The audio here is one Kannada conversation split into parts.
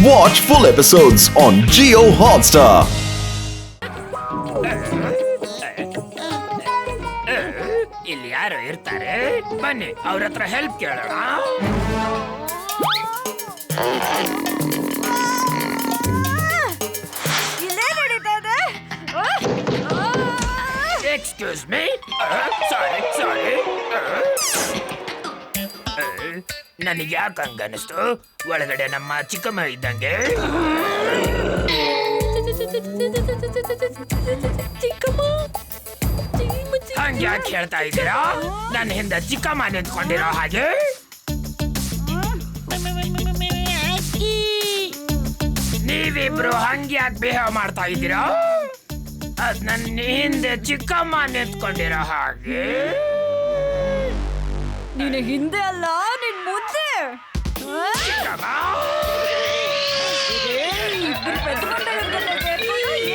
Watch full episodes on Jio Hotstar. ಇಲ್ಲಿ ಯಾರು ಇರ್ತಾರೆ? ಬನ್ನಿ ಅವ್ರ ಹತ್ರ ಹೆಲ್ಪ್ ಕೇಳೋಣ. ಎಕ್ಸ್ಕ್ಯೂಸ್ ಮೀ, ಸಾರಿ. ನನಗೆ ಯಾಕೆ ಹಂಗನಿಸ್ತು? ಒಳಗಡೆ ನಮ್ಮ ಚಿಕ್ಕಮ್ಮ ಇದ್ದಂಗೆ. ಹಂಗೆ ಯಾಕೆ ಹೇಳ್ತಾ ಇದ್ದೀರಾ? ನನ್ನ ಹಿಂದೆ ಚಿಕ್ಕಮ್ಮ ನಿಂತ್ಕೊಂಡಿರೋ ಹಾಗೆ. ನೀವಿಬ್ರು ಹಂಗೆ ಯಾಕೆ ಬಿಹೇವ್ ಮಾಡ್ತಾ ಇದ್ದೀರಾ? ಅದ್ ನನ್ನ ಹಿಂದೆ ಚಿಕ್ಕಮ್ಮ ನಿಂತ್ಕೊಂಡಿರೋ ಹಾಗೆ. ನೀನು ಹಿಂದೆ ಅಲ್ಲ, ನಿನ್ ಮುಂದೆ.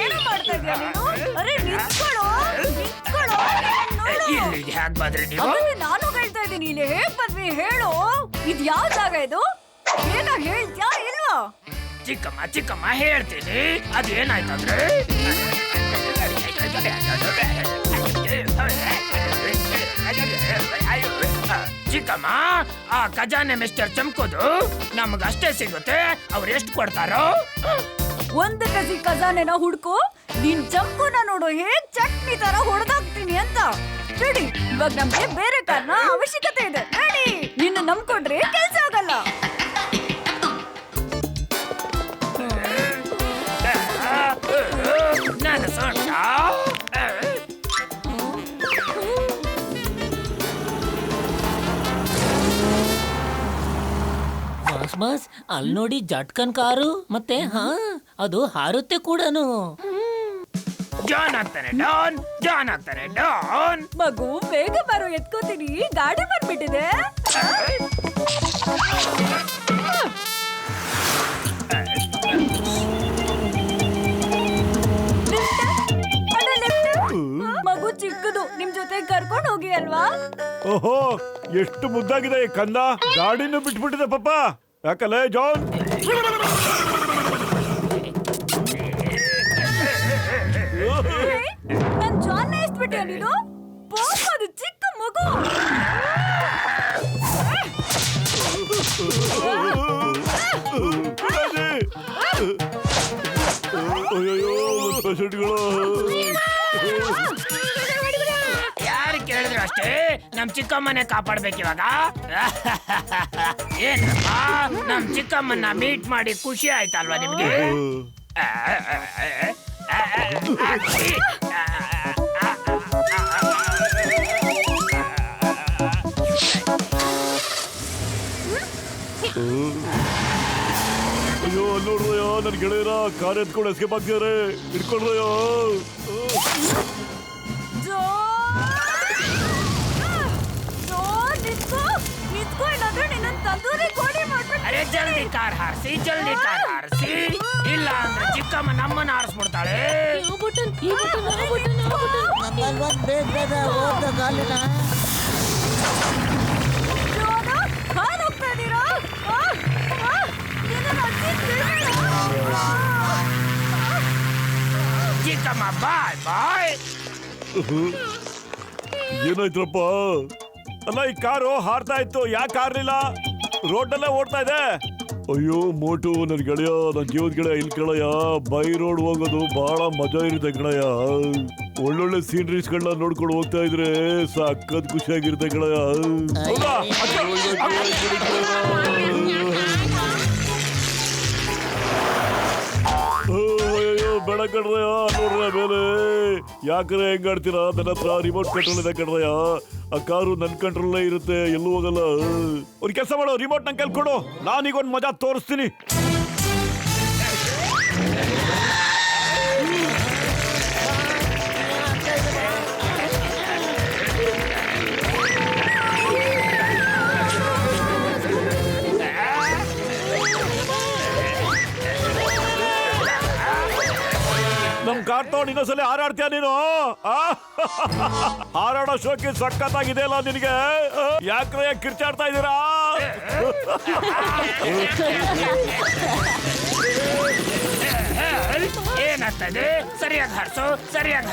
ಏನು ಮಾಡ್ತಾ ಇದೀಯ ನೀನು? ಅರೆ ನಿಂತ್ಕೊಳ್ಳೋ. ಇಲ್ಲಿಗೆ ಹ್ಯಾಕ್ ಬಂದ್ರಿ ನೀವು? ನಾನು ಹೇಳ್ತಾ ಇದ್ದೀನಿ, ಇಲ್ಲಿ ಹೇಗ್ ಬಂದ್ವಿ ಹೇಳು. ಇದ್ ಯಾವ ಜಾಗ ಇದು? ಏನೋ ಹೇಳ್ತ್ಯಾ ಇಲ್ವಾ? ಚಿಕ್ಕಮ್ಮ ಹೇಳ್ತೀನಿ. ಅದೇನಾಯ್ತಂದ್ರೆ ಚಿಕ್ಕಮ್ಮ, ಆ ಖಜಾನೆ ಮಿಸ್ಟರ್ ಚಮ್ಕೋದು ನಮಗಷ್ಟೇ ಸಿಗುತ್ತೆ. ಅವ್ರು ಎಷ್ಟು ಕೊಡ್ತಾರೋ? ಒಂದು ಕಸಿ ಖಜಾನೆನ ಹುಡ್ಕು. ನಿನ್ ಚಂಪುನ ನೋಡು ಹೇಗ್ ಚಟ್ನಿ ತರ ಹೊಡೆದಾಕ್ತೀನಿ ಅಂತ. ನೋಡಿ, ಇವಾಗ ನಮ್ಗೆ ಬೇರೆ ಕಾರಣ ಅವಶ್ಯಕತೆ ಇದೆ. ನೋಡಿ, ನಿನ್ನ ನಂಬ್ಕೊಂಡ್ರೆ ಕೆಲ್ಸ ಆಗಲ್ಲ. ನಾನು ಸೊಂಟ ಬಾಸ್ ಅಲ್ಲಿ ನೋಡಿ ಜಟ್ಕನ್ ಕಾರು ಮತ್ತೆ ಅದು ಹಾರುತ್ತೆ ಕೂಡನು. ಜಾನ್ ಆಗ್ತಾನೆ ಡಾನ್. ಮಗು ಬೇಗ ಬರೋ, ಎತ್ಕೋತೀನಿ. ಗಾಡಿ ಬಂದ್ಬಿಟ್ಟಿದೆ. ಮಗು ಚಿಕ್ಕದು, ನಿಮ್ ಜೊತೆ ಕರ್ಕೊಂಡು ಹೋಗಿ ಅಲ್ವಾ? ಓಹೋ, ಎಷ್ಟು ಮುದ್ದಾಗಿದೆ ಈ ಕಂದ. ಗಾಡಿನೂ ಬಿಟ್ಬಿಟ್ಟಿದೆ ಪಾಪ. ಯಾಕಲ್ಲ ಜಾನ್? ನನ್ ಜಾನ್ ಎಷ್ಟ್ಬಿಟ್ಟಿಯ ನೀನು? ಪಾಪ ಅದು ಚಿಕ್ಕ ಮಗು. ಯಾರು ಕೇಳಿದ್ರು ಅಷ್ಟೇ ನಮ್ ಚಿಕ್ಕಮ್ಮನೆ ಕಾಪಾಡ್ಬೇಕು ಇವಾಗ. ಏನಪ್ಪ, ನಮ್ ಚಿಕ್ಕಮ್ಮನ್ನ ಮೀಟ್ ಮಾಡಿ ಖುಷಿ ಆಯ್ತಲ್ವಾ ನಿಮ್ಗೆ? ಅಯ್ಯೋ ನೋಡ್ರಯ್ಯ, ನನ್ ಗೆಳೆಯರ ಕಾರ್ ಎತ್ಕೊಂಡು ಎಸ್ಕೇಪ್ ಆಗ್ತಿದಾರೆ. ಹಿಡ್ಕೊಳ್ರಯ್ಯ. ಅರೆ ಜಲ್ದಿ ಕಾರ್ ಹಾರಿಸಿ. ಇಲ್ಲ ಅಂದ್ರೆ ಚಿಕ್ಕಮ್ಮ ನಮ್ಮನ್ನ ಹಾರಿಸ್ಬಿಡ್ತಾಳೆ. ಚಿಕ್ಕಮ್ಮ ಬಾಯ್. ಏನಾಯ್ತ್ರಪ್ಪ? ಅಲ್ಲ, ಈ ಕಾರು ಹಾರ್ತಾ ಇತ್ತು, ಯಾಕೆ ಹಾರ್ಲಿಲ್ಲ? ರೋಡ್ನಲ್ಲೇ ಓಡ್ತಾ ಇದೆ. ಅಯ್ಯೋ ಮೋಟು, ನನ್ ಗೆಳೆಯ, ನನ್ ಜೀವದ ಗೆಳೆಯ, ಇಲ್ಲಿ ಕೇಳಯ್ಯ. ಬೈ ರೋಡ್ ಹೋಗೋದು ಬಹಳ ಮಜಾ ಇರುತ್ತೆ ಗೆಳೆಯ. ಒಳ್ಳೊಳ್ಳೆ ಸೀನರೀಸ್ ಗಳನ್ನ ನೋಡ್ಕೊಂಡು ಹೋಗ್ತಾ ಇದ್ರೆ ಸಖತ್ ಖುಷಿಯಾಗಿರುತ್ತೆ ಗೆಳೆಯ. ಅಯ್ಯೋ ಬೇಡ ಕಣ್ರಯ್ಯ, ನೋಡ್ರಯ್ಯ ಮೇಲೆ. ಯಾಕ್ರೆ ಹೆಂಗಾಡ್ತೀರಾ? ನನ್ನ ಹತ್ರ ರಿಮೋಟ್ ಕಂಟ್ರೋಲ್ ಇದೆ ಕಣ್ರಯ್ಯ. ಆ ಕಾರು ನನ್ ಕಂಟ್ರೋಲ್ ಇರುತ್ತೆ, ಎಲ್ಲೂ ಹೋಗಲ್ಲ. ಒಂದು ಕೆಲಸ ಮಾಡೋ, ರಿಮೋಟ್ ನಂಗೆ ಕೊಡು, ನಾನೀಗ ಒಂದು ಮಜಾ ತೋರಿಸ್ತೀನಿ. ನಮ್ ಕಾರ್ ತಗೊಂಡು ಇನ್ನೊಂದ್ಸಲ ಹಾರಾಡ್ತೀಯ ನೀನು? ಹಾರಾಡೋ ಶೋಕಿ ಸಖತ್ತಾಗಿದೆ ಅಲ್ಲ ನಿನಗೆ? ಯಾಕ್ರೆ ಕಿರ್ಚಾಡ್ತಾ ಇದ್ದೀರಾ? ಏನಾಗ್ತಾ ಇದೆ? ಸರಿಯಾಗಿ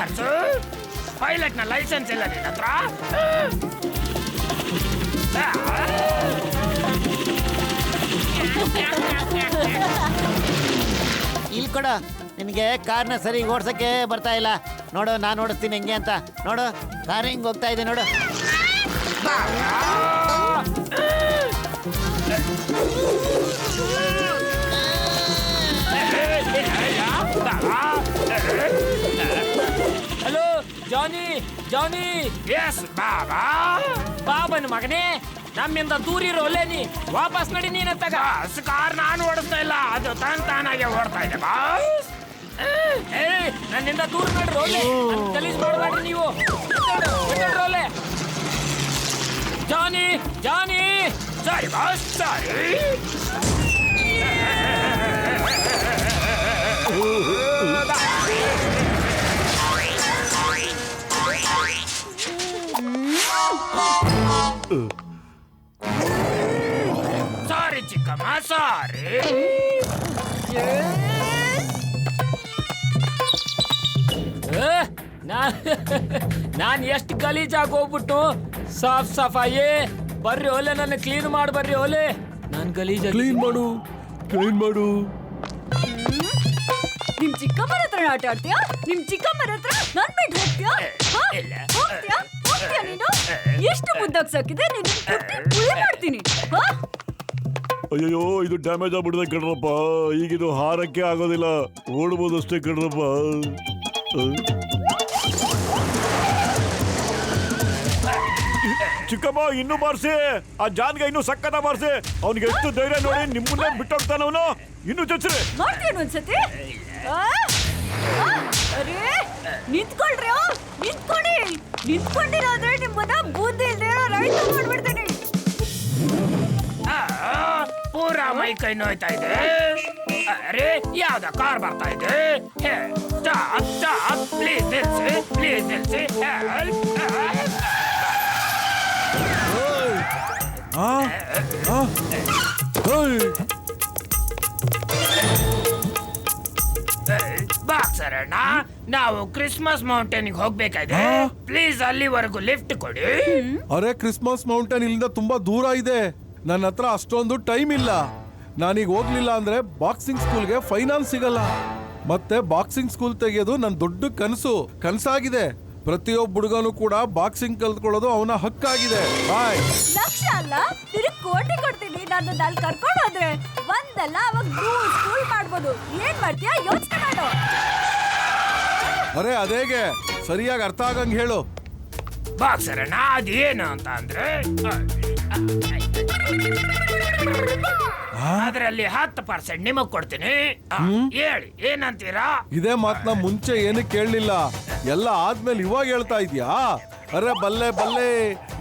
ಹರ್ಸು. ಪೈಲಟ್ ನ ಲೈಸೆನ್ಸ್ ಇಲ್ಲ ನಿನ್ನ ಹತ್ರ? ಇಲ್ಲಿ ಕೊಡ, ನಿನಗೆ ಕಾರ್ನ ಸರಿ ಓಡ್ಸಕ್ಕೆ ಬರ್ತಾ ಇಲ್ಲ. ನೋಡು, ನಾನು ಓಡಿಸ್ತೀನಿ ಹೆಂಗೆ ಅಂತ. ನೋಡು, ಕಾರ್ ಹಿಂಗ್ ಹೋಗ್ತಾ ಇದೆ ನೋಡು. ಹಲೋ ಜಾನಿ ಎಸ್ ಬಾಬಾ. ಬಾಬನ್ ಮಗನೇ, ನಮ್ಮಿಂದ ದೂರಿರೋ ಒಲ್ಲೆ ನೀ ವಾಪಸ್ ನಡಿ ನೀನ ತಗ. ಕಾರ್ ನಾನು ಓಡಿಸ್ತಾ ಇಲ್ಲ, ಅದು ತಾನಾಗೆ ಓಡ್ತಾ ಇದೆ ಬಾಸ್. ನನ್ನಿಂದ ದೂರ ನಡ್ರಿ ಒಲ್ಲೆ, ಗಲೀಜ್ ಮಾಡಬೇಡ್ರಿ ನೀವು. ಒಲ್ಲೆ ಜಾನಿ ಸಾರಿ ಬಾಸ್, ಸಾರಿ. ಸಾರಿ ಚಿಕ್ಕಮ್ಮ, ಸಾರಿ. ನಾನ್ ಎಷ್ಟು ಗಲೀಜಾಗಿ ಹೋಗ್ಬಿಟ್ಟು ಸಫಾಯಿ ಬರ್ರಿ ಒಲೆ, ನನ್ನ ಕ್ಲೀನ್ ಮಾಡಿ ಬರ್ರಿ ಒಲೆ. ನಾನ್ ಗಲೀಜ್ ಕ್ಲೀನ್ ಮಾಡು. ನಿಮ್ ಚಿಕ್ಕಮ್ಮನ ಹತ್ರ ಆಟ ಆಡ್ತೀಯಾ? ನಿಮ್ ಚಿಕ್ಕಮ್ಮನ ಹತ್ರ ನನ್ ಬಿಟ್ಟು ಹೋಗ್ತೀಯಾ? ಹೋಗ್ತೀಯಾ ನೀನು? ಎಷ್ಟು ಮುದ್ದಾಗ್ ಸಾಕಿದೆ ನೀನು, ಪುಳ್ಳೆ ಮಾಡ್ತೀನಿ. ಅಯ್ಯೋ, ಇದು ಡ್ಯಾಮೇಜ್ ಆಗ್ಬಿಡಿದೆ ಕಣ್ರಪ್ಪ. ಈಗಿದು ಹಾರಕ್ಕೆ ಆಗೋದಿಲ್ಲ, ಓಡ್ಬೋದು ಅಷ್ಟೇ ಕಣ್ರಪ್ಪ. ಚಿಕ್ಕಮ್ಮ, ಇನ್ನೂ ಬಾರ್ಸಿ. ಆ ಜಾನ್ಗೆ ಇನ್ನೂ ಸಕ್ಕತ್ತ ಬಾರ್ಸಿ. ಅವ್ನಿಗೆ ಎಷ್ಟು ಧೈರ್ಯ ನೋಡಿ, ನಿಮ್ಮನ್ನೇ ಬಿಟ್ಟೋಗ್ತಾನ ಅವನು. ಇನ್ನೂ ಚಚ್ರಿ ಮಾಡ್ತೇನು ಒಂದ್ಸತಿ? ಅರೇ ನಿಂತ್ಕೊಳ್ರಿ, ನಿಂತ್ಕೊಂಡಿರೋದ್ರೆ ನಿಮ್ಮನ್ನ ಬೂದಿ ಇಲ್ದೇ ರೈತ ಮಾಡ್ಬಿಡ್ತೀನಿ. ಪೂರಾ ಮೈ ಕೈ ನೋಯ್ತಾ ಇದೆ. ಅರೆ ಯಾವ್ದ ಕಾರ್ ಬರ್ತಾ ಇದೆ? ಸ್ಟಾಪ್, ಪ್ಲೀಸ್ ನಿಲ್ಸಿ. ಬಾಕ್ಸರಣ್ಣ, ನಾವು ಕ್ರಿಸ್ಮಸ್ ಮೌಂಟೇನ್ಗೆ ಹೋಗ್ಬೇಕಾಗಿದೆ. ಪ್ಲೀಸ್ ಅಲ್ಲಿವರೆಗೂ ಲಿಫ್ಟ್ ಕೊಡಿ. ಅರೆ, ಕ್ರಿಸ್ಮಸ್ ಮೌಂಟೇನ್ ಇಲ್ಲಿಂದ ತುಂಬಾ ದೂರ ಇದೆ. ನನ್ನ ಹತ್ರ ಅಷ್ಟೊಂದು ಟೈಮ್ ಇಲ್ಲ. ನಾನೀಗ ಹೋಗ್ಲಿಲ್ಲ ಅಂದ್ರೆ ಬಾಕ್ಸಿಂಗ್ ಸ್ಕೂಲ್ಗೆ ಫೈನಾನ್ಸ್ ಸಿಗಲ್ಲ. ಮತ್ತೆ ಬಾಕ್ಸಿಂಗ್ ಸ್ಕೂಲ್ ತೆಗೆಯೋದು ನನ್ನ ದೊಡ್ಡ ಕನಸಾಗಿದೆ. ಪ್ರತಿಯೊಬ್ಬ ಹುಡುಗನು ಕೂಡ ಬಾಕ್ಸಿಂಗ್ ಕಲ್ತ್ಕೊಳ್ಳೋದು ಅವನ ಹಕ್ಕಾಗಿದೆ. ಬಾಯ್. ಲಕ್ಷ ಅಲ್ಲ, ತಿರುಗಿ ಕೋಟಿ ಕೊಡ್ತೀನಿ. ನಾನು ಅಲ್ಲಿ ಕರ್ಕೊಂಡು ಹೋದ್ರೆ ಒಂದಲ್ಲ ಅವಾಗ ಸ್ಕೂಲ್ ಮಾಡ್ಬೋದು. ಏನ್ ಮಾಡ್ತೀಯಾ? ಯೋಚನೆ ಮಾಡು. ಅರೆ ಅದೇಗೆ ಸರಿಯಾಗಿ ಅರ್ಥ ಆಗಂಗ್ ಹೇಳು. ಬಾಕ್ಸರಣ್ಣ, ಅದೇನು ಅಂತ ಅಂದ್ರೆ ಅದರಲ್ಲಿ 10% ನಿಮಗ್ ಕೊಡ್ತೀನಿ. ಹೇಳಿ, ಏನಂತೀರಾ? ಇದೇ ಮಾತನ್ನ ಮುಂಚೆ ಏನಕ್ಕೆ ಕೇಳಲಿಲ್ಲ? ಎಲ್ಲ ಆದ್ಮೇಲೆ ಇವಾಗ ಹೇಳ್ತಾ ಇದ್ಯಾ? ಅರೆ ಬಲ್ಲೆ,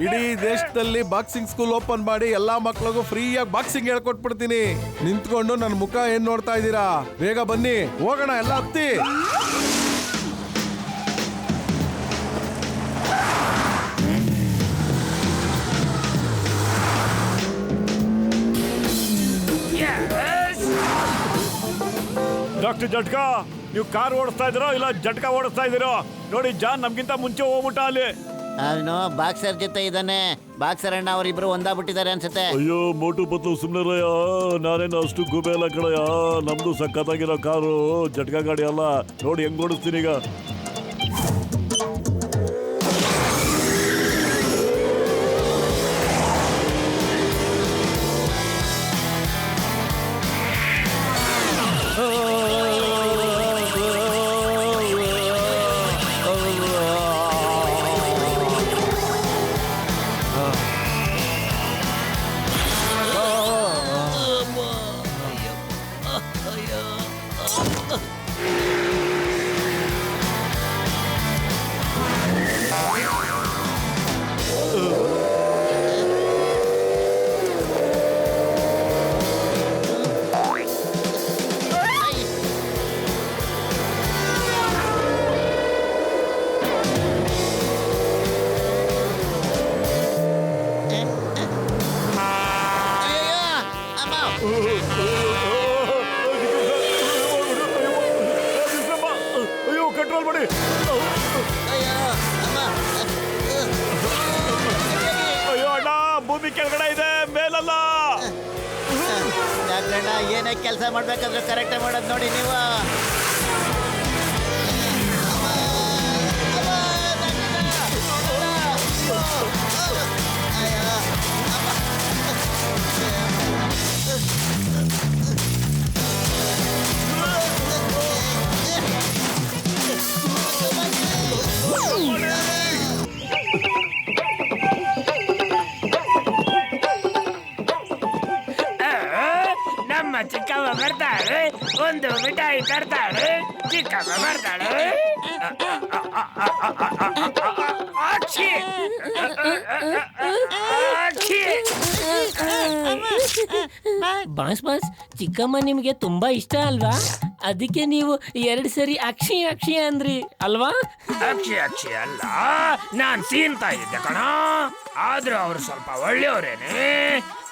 ಇಡೀ ದೇಶದಲ್ಲಿ ಬಾಕ್ಸಿಂಗ್ ಸ್ಕೂಲ್ ಓಪನ್ ಮಾಡಿ ಎಲ್ಲಾ ಮಕ್ಳಿಗೂ ಫ್ರೀಯಾಗಿ ಬಾಕ್ಸಿಂಗ್ ಹೇಳ್ಕೊಟ್ಬಿಡ್ತೀನಿ. ನಿಂತ್ಕೊಂಡು ನನ್ನ ಮುಖ ಏನ್ ನೋಡ್ತಾ ಇದ್ದೀರಾ? ಬೇಗ ಬನ್ನಿ, ಹೋಗೋಣ ಎಲ್ಲ ಹತ್ತಿ. ಡಾಕ್ಟರ್ ಜಟ್ಕಾ, ನೀವು ಕಾರ್ ಓಡಿಸ್ತಾ ಇದ್ದೀರೋ ಇಲ್ಲ ಜಟ್ಕಾ ಓಡಿಸ್ತಾ ಇದ್ದೀರೋ? ನೋಡಿ, ಜಾನ್ ನಮ್ಗಿಂತ ಮುಂಚೆ ಹೋಗ್ಬಿಟ್ಟ ಅಲ್ಲಿ. ಅವನು ಬಾಕ್ಸರ್ ಜೊತೆ ಇದ್ದಾನೆ. ಬಾಕ್ಸರ್ ಅಣ್ಣ ಅವರಿಬ್ರು ಒಂದಾಗ್ಬಿಟ್ಟಿದ್ದಾರೆ ಅನ್ಸುತ್ತೆ. ಅಯ್ಯೋ ಮೋಟು ಪತ್ಲು ಸುಮ್ನಿರಯ್ಯ, ನಾನೇನು ಅಷ್ಟು ಗೂಬೆ ಅಲ್ಲ ಕಣಯ್ಯ. ನಮ್ದು ಸಖತ್ತಾಗಿರೋ ಕಾರು, ಜಟ್ಕಾ ಗಾಡಿ ಅಲ್ಲ. ನೋಡಿ ಹೆಂಗ್ ಓಡಿಸ್ತೀನಿ ಈಗ. ಅಯ್ಯೋ ಅಣ್ಣ, ಭೂಮಿ ಕೆಳಗಡೆ ಇದೆ, ಮೇಲಲ್ಲ. ಯಾಕಣ್ಣ ಏನೇ ಕೆಲಸ ಮಾಡ್ಬೇಕಾದ್ರೆ ಕರೆಕ್ಟಾಗಿ ಮಾಡೋದು ನೋಡಿ ನೀವು. ನಮ್ಮ ಚಿಕ್ಕಮ್ಮ ಬರ್ತಾಳೆ, ಒಂದು ಮಿಠಾಯಿ ತರ್ತಾಳೆ. ಚಿಕ್ಕಮ್ಮ ಬರ್ತಾಳೆ. ಆಕ್ಷಿ! ಆಕ್ಷಿ! ಬಾಸ್ ಚಿಕ್ಕಮ್ಮ ನಿಮ್ಗೆ ತುಂಬಾ ಇಷ್ಟ ಅಲ್ವಾ? ಅದಕ್ಕೆ ನೀವು 2 ಸರಿ ಅಕ್ಷಿ ಅಕ್ಷಿ ಅಂದ್ರಿ ಅಲ್ವಾ? ಅಕ್ಷಿ ಅಲ್ಲ, ನಾನ್ ಸೀನ್ತಾ ಇದ್ದೆ ಕಣ. ಆದ್ರೂ ಅವ್ರು ಸ್ವಲ್ಪ ಒಳ್ಳೆಯವ್ರೇನೆ.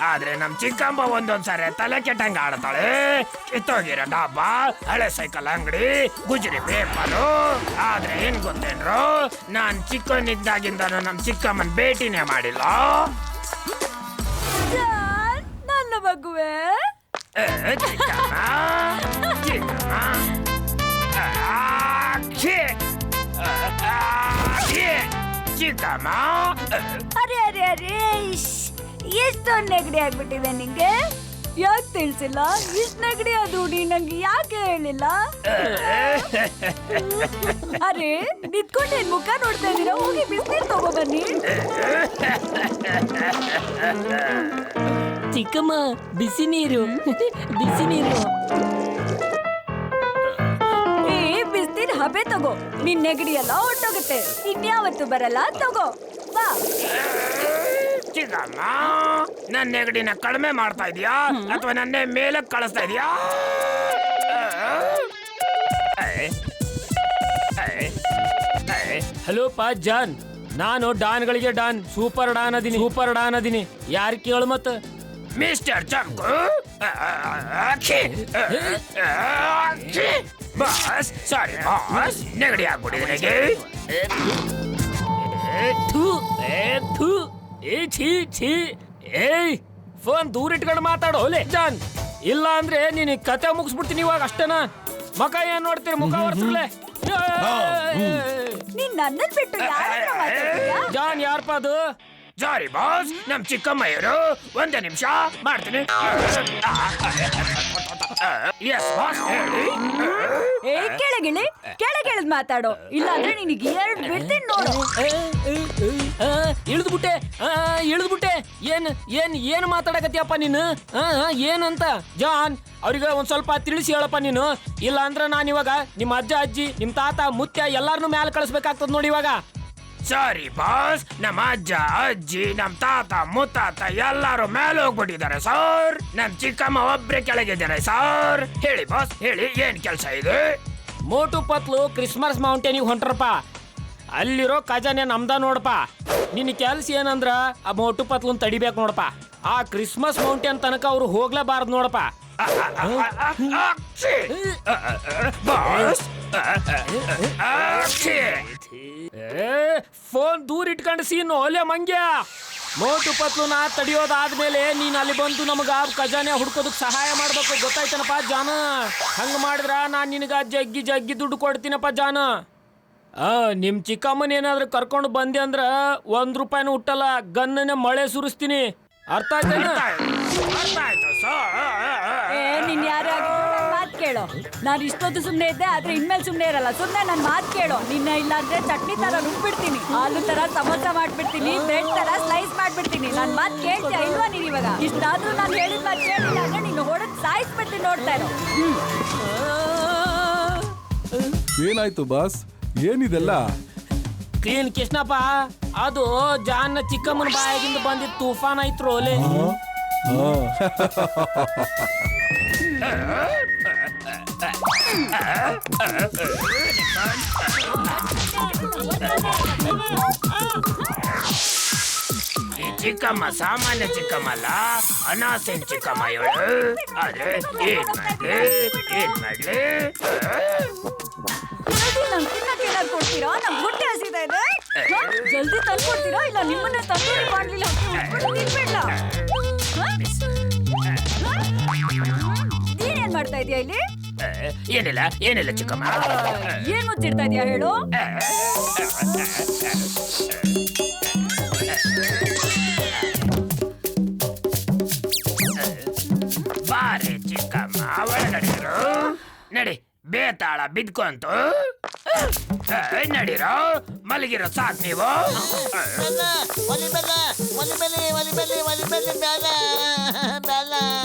ಆದ್ರೆ ನಮ್ ಚಿಕ್ಕಮ್ಮ ಒಂದೊಂದ್ಸಾರಿ ತಲೆ ಕೆಟ್ಟಂಗ ಆಡ್ತಾಳೆ. ಕಿತ್ತೋಗಿರೋ ಡಬ್ಬ, ಹಳೆ ಸೈಕಲ್ ಅಂಗಡಿ, ಗುಜರಿ ಪೇಪರು. ಆದ್ರೆ ಏನ್ ಗೊತ್ತೇನ್ರು, ನಾನ್ ಚಿಕ್ಕವನಿದ್ದಾಗಿಂದನು ನಮ್ ಚಿಕ್ಕಮ್ಮನ್ ಭೇಟಿನೇ ಮಾಡಿಲ್ಲ. ಜಾನ್, ನನ್ನ ಮಗುವೆ. ಚಿಕ್ಕಮ್ಮ ಚಿಕ್ಕಮ್ಮ ಆಕ್ಷಿ! ಆಕ್ಷಿ! ಚಿಕ್ಕಮ್ಮ ಅರೆ ಅರೆ ಅರೆ ಇಶ್, ಎಷ್ಟೊಂದು ನೆಗಡಿ ಆಗ್ಬಿಟ್ಟಿದೆ ನಿಂಗೆ. ಯಾಕೆ ತಿಳಿಸಿಲ್ಲ? ಇಷ್ಟು ನೆಗಡಿ ಅದು ನಂಗೆ ಯಾಕೆ ಹೇಳಿಲ್ಲ? ಅರೆ ನಿಂತ್ಕೊಂಡು ಏನ್ ಮುಖ ನೋಡ್ತಾ ಇದೀರಾ? ಹೋಗಿ ಬಿಸಿನೀರು ತಗೋಬನ್ನಿ. ಚಿಕ್ಕಮ್ಮ ಬಿಸಿ ನೀರು ಬಿಸಿ ನೀರು. ಏ ಬಿಸಿನೀರು ಹಬೆ ತಗೋ, ನಿನ್ ನೆಗಡಿ ಎಲ್ಲ ಹೊಟ್ಟೋಗುತ್ತೆ. ಇನ್ಯಾವತ್ತು ಬರಲ್ಲ, ತಗೋ ಬಾ. ಚಿಕ್ಕಮ್ಮ, ನನ್ನ ನೆಗಡಿನ ಕಡಿಮೆ ಮಾಡ್ತಾ ಇದೀಯಾ ಅಥವಾ ನನ್ನೇ ಮೇಲಕ್ಕೆ ಕಳಿಸ್ತಾ ಇದೀಯಾ? ಹಲೋ ಪಾ ಜಾನ್, ನಾನು ಡಾನ್ಗಳಿಗೆ ಡಾನ್, ಸೂಪರ್ ಡಾನ್ ಅದೀನಿ. ಯಾರು ಕೇಳು ಮತ್ತ? Mister Chanku. Boss, sorry boss, ನೆಗಡಿ ಆಗ್ಬಿಟ್ಟಿದೆ. ಏಯ್ ಫೋನ್ ದೂರ ಇಟ್ಕೊಂಡು ಮಾತಾಡೋ ಲೇ ಜಾನ್. ಇಲ್ಲ ಅಂದ್ರೆ ನೀನು ಕತೆ ಮುಗಿಸ್ಬಿಡ್ತೀನಿ ಇವಾಗ ಅಷ್ಟೇನಾ? ಮಕ ಏನ್ ನೋಡ್ತೀರಿ? ಮುಖ ಒರ್ಸ್ಬಿಡ್ಲೆ. ನೀನ್ ನನ್ನನ್ ಬಿಟ್ಟು ಯಾರನ್ನ ಮಾತಾಡ್ತೀಯಾ? ಜಾನ್ ಯಾರಪ್ಪ ಅದು? ಸಾರಿ ಬಾಸ್, ನಮ್ ಚಿಕ್ಕಮ್ಮ ಇವರು. ಒಂದೇ ನಿಮಿಷ ಮಾಡ್ತೀನಿ. ಎಸ್ ಬಾಸ್, ಹೇಳಿ. ಏ ಕೆಳಗಿಳಿದ್ ಮಾತಾಡೋ, ಇಲ್ಲ ಅಂದ್ರೆ ನಿನಗೆ 2 ಬಿಡ್ತೀನಿ ನೋಡು. ಇಳಿದ್ಬಿಟ್ಟೆ. ಏನ್ ಮಾತಾಡಕತ್ತೀಯಪ್ಪ ನೀನು? ಏನಂತ? ಜಾನ್ ಅವ್ರಿಗೆ ಒಂದ್ ಸ್ವಲ್ಪ ತಿಳಿಸಿ ಹೇಳಪ್ಪ ನೀನು. ಇಲ್ಲ ಅಂದ್ರೆ ನಾನು ಇವಾಗ ನಿಮ್ಮ ಅಜ್ಜ ಅಜ್ಜಿ, ನಿಮ್ ತಾತ ಮುತ್ಯ ಎಲ್ಲಾರನ್ನೂ ಮ್ಯಾಲ ಕಳಿಸ್ಬೇಕಾಗ್ತದ ನೋಡಿ ಇವಾಗ. ಸಾರಿ ಬಾಸ್, ನಮ್ಮ ಅಜ್ಜ ಅಜ್ಜಿ, ನಮ್ ತಾತ ಮುತ್ತಾತ ಎಲ್ಲಾರು ಮೇಲೆ ಹೋಗ್ಬಿಟ್ಟಿದ್ದಾರೆ ಸರ್. ನಮ್ ಚಿಕ್ಕಮ್ಮ ಒಬ್ರೆ ಕೆಳಗಿದ್ದಾರೆ ಸರ್. ಹೇಳಿ ಬಾಸ್, ಹೇಳಿ, ಏನ್ ಕೆಲ್ಸ ಇದೆ? ಮೋಟು ಪತ್ಲು ಕ್ರಿಸ್ಮಸ್ ಮೌಂಟೇನಿಗೆ ಹೊಂಟ್ರಪ್ಪ. ಅಲ್ಲಿರೋ ಖಜಾನೆ ನಮ್ದ ನೋಡಪ್ಪ. ನಿನ್ನ ಕೆಲ್ಸ ಏನಂದ್ರ ಆ ಮೋಟು ಪತ್ಲನ್ ತಡಿಬೇಕು ನೋಡಪ್ಪ. ಆ ಕ್ರಿಸ್ಮಸ್ ಮೌಂಟೇನ್ ತನಕ ಅವ್ರು ಹೋಗ್ಲೇಬಾರ್ದು ನೋಡಪ್ಪ. ಬಾಸ್, ಫೋನ್ ದೂರ ಇಟ್ಕೊಂಡು ಸೀನು ಒಲೆ ಮಂಗ್ಯ. ಮೋಟು ಪತ್ಲುನ ತಡಿಯೋದಾದ್ಮೇಲೆ ನೀನ್ ಅಲ್ಲಿ ಬಂದು ನಮಗ ಖಜಾನೆ ಹುಡ್ಕೋದಕ್ ಸಹಾಯ ಮಾಡ್ಬೇಕು, ಗೊತ್ತಾಯ್ತನಪ್ಪ ಜಾನ? ಹಂಗ ಮಾಡಿದ್ರ ನಾನ್ ನಿನಗ ಜಗ್ಗಿ ದುಡ್ಡು ಕೊಡ್ತೀನಪ್ಪ ಜಾನ. ನಿಮ್ ಚಿಕ್ಕಮ್ಮನ ಏನಾದ್ರು ಕರ್ಕೊಂಡು ಬಂದೆ ಅಂದ್ರ 1 ರೂಪಾಯಿನೂ ಹುಟ್ಟಲ್ಲ, ಗನ್ನನೆ ಮಳೆ ಸುರಿಸ್ತೀನಿ. ಅರ್ಥ ಆಯ್ತೇನ? ಅರ್ಥ ಆಯ್ತು ಸರ್. ಏ ನೀನ್ ಯಾರು ಮಾತ್ ಕೇಳೋ. ನಾನು ಇಷ್ಟೊತ್ತು ಸುಮ್ನೆ ಇದ್ದೆ, ಆದ್ರೆ ಇನ್ಮೇಲೆ ಸುಮ್ನೆ ಇರಲ್ಲ. ಸುಮ್ನೆ ನನ್ ಮಾತ್ ಕೇಳೋ. ನಿನ್ನ ಇಲ್ಲ ಅಂದ್ರೆ ಚಟ್ನಿ ತರ ರುಬ್ಬಿಡ್ತೀನಿ, ಆಲೂ ತರ ಸಮೋಸ ಮಾಡ್ಬಿಡ್ತೀನಿ, ಬ್ರೆಡ್ ತರ ಸ್ಲೈಸ್ ಮಾಡ್ಬಿಡ್ತೀನಿ. ನನ್ ಮಾತ್ ಕೇಳ್ತೀಯ ಇಲ್ವಾ ನೀನ್ ಇವಾಗ? ಇಷ್ಟಾದ್ರೂ ನಾನು ಹೇಳಿದ ಮಾತ್ ಕೇಳಿಲ್ಲ ಅಂದ್ರೆ ನೀನು ಹೊಡೆದ್ ಸಾಯಿಸ್ಬಿಡ್ತೀನಿ, ನೋಡ್ತಾ ಇರೋ. ಏನಾಯ್ತು ಬಾಸ್, ಏನಿದೆಲ್ಲ? ಕ್ಲೀನ್ ಕೃಷ್ಣಪ್ಪ, ಅದು ಜಾನ್ನ ಚಿಕ್ಕಮ್ಮನ ಬಾಯಾಗಿಂದ ಬಂದಿದ್ದ ತೂಫಾನ್ ಐತ್ರು ಓಲೆ. ಈ ಚಿಕ್ಕಮ್ಮ ಸಾಮಾನ್ಯ ಚಿಕ್ಕಮ್ಮಲ್ಲ, ಅನಾಸಿನ್ ಚಿಕ್ಕಮ್ಮ ಇವಳು. ಆದ್ರೆ ಏನ್ ಮಾಡ್ಲಿ? ನಂಗೆ ತಿನ್ನಕ್ಕೆ ಏನಾದ್ರು ಕೊಡ್ತೀರಾ? ನಂಗೆ ಹೊಟ್ಟೆ ಹಸಿತಾ ಇದೆ. ಹಾ? ಜಲ್ದಿ ತಂದ್ಕೊಡ್ತೀರಾ ಇಲ್ಲ ನಿಮ್ಮನ್ನೇ ತಂದೂರಿ ಮಾಡ್ಲಿಲ್ಲ ತಿನ್ಬೇಡ್ಲಾ? ನೀನೇನ್ ಮಾಡ್ತಾ ಇದೀಯ ಇಲ್ಲಿ? ಏನಿಲ್ಲ ಏನಿಲ್ಲ ಚಿಕ್ಕಮ್ಮ. ಏನ್ ಮುಚ್ಚಿಡ್ತಾ ಇದೀಯ ಹೇಳು? ಬಾರಿ ಚಿಕ್ಕಮ್ಮ ಒಳಗಡಿರು. ನಡಿ ಬೇತಾಳ ಬಿದ್ಕೊಂತು ನಡೀರೋ. ಮಲಗಿರೋ ಸಾಕ್ ನೀವು.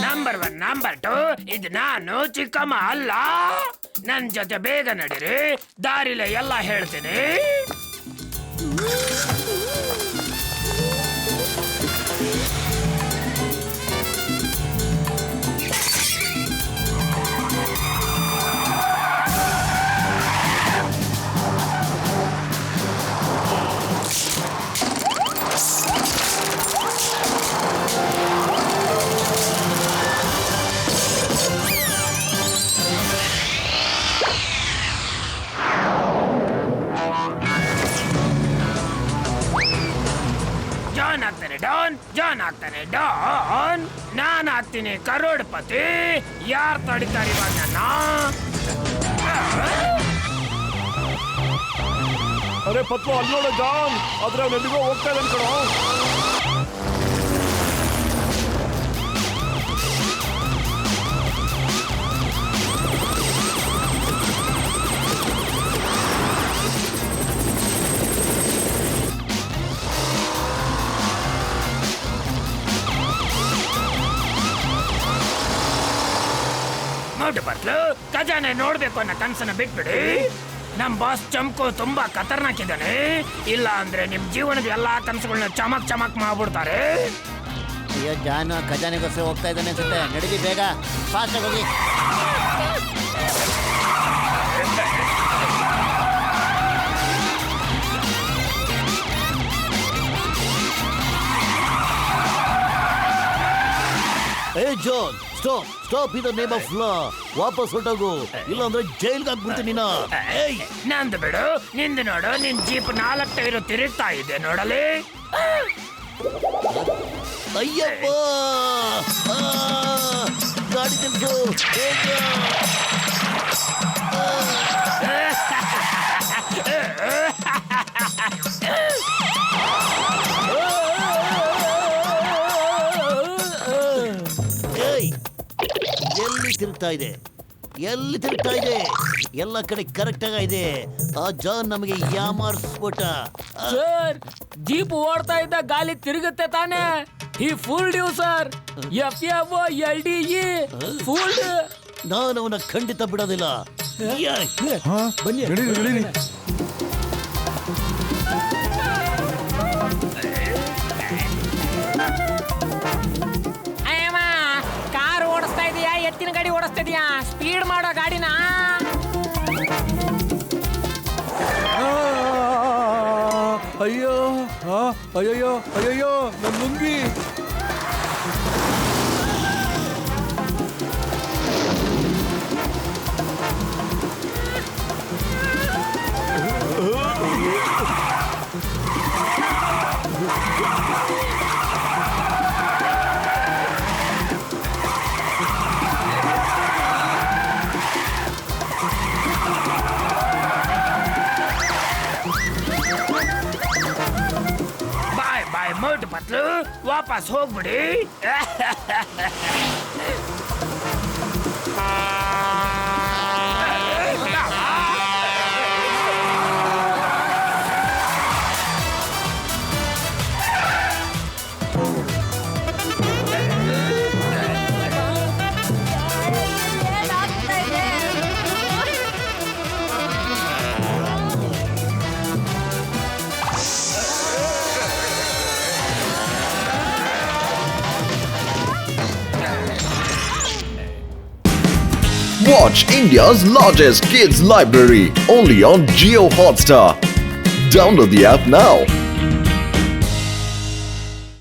ನಂಬರ್ 1 ನಂಬರ್ 2 ಇದು ನಾನು ಚಿಕ್ಕಮ್ಮ ಅಲ್ಲ. ನನ್ ಜೊತೆ ಬೇಗ ನಡೀರಿ, ದಾರಿಲೆ ಎಲ್ಲ ಹೇಳ್ತೀನಿ. ಜಾನ್ ಆಗ್ತಾನೆ ಡಾನ್. ನಾನ್ ಆಗ್ತೀನಿ ಕರೋಡ್ಪತಿ. ಯಾರ್ ತಡಿತಾರೆ ಇವಾಗ ನನ್ನ? ಅರೆ ಪತ್ಲು ಅಲ್ಲಿ ನೋಡ ಜಾನ್, ಆದ್ರೆ ಅವ್ನು ಎಲ್ಲಿಗೋ ಹೋಗ್ತಾ ಇದ್ದಾನೆ ಕಣೋ. ನೋಡು ಬಟ್ಲು, ಖಜಾನೆ ನೋಡ್ಬೇಕು ಅನ್ನೋ ಕನ್ಸನ್ನ ಬಿಟ್ಬಿಡಿ. ನಮ್ ಬಾಸ್ ಚಮಕು ತುಂಬಾ ಖತರ್ನಾಕ್ ಇದ್ದಾನೆ. ಇಲ್ಲ ಅಂದ್ರೆ ನಿಮ್ ಜೀವನದ ಎಲ್ಲಾ ಕನಸುಗಳನ್ನ ಚಮಕ್ ಚಮಕ್ ಮಾಡ್ಬಿಡ್ತಾರೆ. ಅಯ್ಯೋ ಜಾನು ಖಜಾನೆಗೋಸ್ಕರ ಹೋಗ್ತಾ ಇದ್ದಾನೆ ಅನ್ಸುತ್ತೆ. ನಡೀಲಿ ಬೇಗ, ಫಾಸ್ಟ್ ಆಗಿ ಹೋಗಿ. ಏ ಜಾನ್, ಸ್ಟಾಪ್ ಸ್ಟಾಪ್. ಇದು ನೇಮ್ ಆಫ್ ಲಾ. ವಾಪಸ್ ಹೊರಟೋಗು, ಇಲ್ಲಾಂದ್ರೆ ಜೈಲ್ಗೆ ಹಾಕ್ಬಿಡ್ತೀನಿ ನೀನು. ಏಯ್ ನಂದು ಬಿಡು, ನಿಂದು ನೋಡು. ನಿನ್ ಜೀಪ್ 4 ಟೈರು ತಿರುಗ್ತಾ ಇದೆ ನೋಡಲಿ. ಅಯ್ಯಪ್ಪ, ಗಾಡಿ ತಿರ್ಸು ಬೇಗ. ಏಯ್, ಎಲ್ಲಿ ತಿರುಗ್ತಾ ಇದೆ? ಎಲ್ಲಿ ತಿರುಗ್ತಾ ಇದೆ? ಎಲ್ಲ ಕಡೆ ಕರೆಕ್ಟ್ ಆಗಿದೆ. ಆ ಜಾನ್ ನಮಗೆ ಯಾಮಾರಿಸ್ಬಿಟ್ಟ. ಸರ್, ಜೀಪ್ ಓಡ್ತಾ ಇದ್ದ ಗಾಲಿ ತಿರುಗುತ್ತೆ ತಾನೆ. ಈ ಫುಲ್ಡ್ ಯು ಸರ್. FFOLDE ಫುಲ್ಡ್. ನಾನು ಅವನ ಖಂಡಿತ ಬಿಡೋದಿಲ್ಲ. ಬನ್ನಿ ನಡೀರಿ. ಅಯ್ಯಮ್ಮ, ಕಾರ್ ಓಡಿಸ್ತಾ ಇದೀಯಾ ಎತ್ತಿನ ಗಾಡಿ ಓಡಿಸ್ತಾ ಇದೀಯಾ? ಸ್ಪೀಡ್ ಮಾಡೋ ಗಾಡಿನ. ಅಯ್ಯೋ ಅಯ್ಯಯ್ಯೋ ಅಯ್ಯಯ್ಯೋ ನನ್ ಲುಂಗಿ. ಬಾಯ್ ಬಾಯ್ ಮೋಟು ಪತ್ಲು, ವಾಪಸ್ ಹೋಗ್ಬಿಡಿ. ಏನಾಗ್ತಾ ಇದೆ? Watch India's largest kids library only on Jio Hotstar. Download the app now.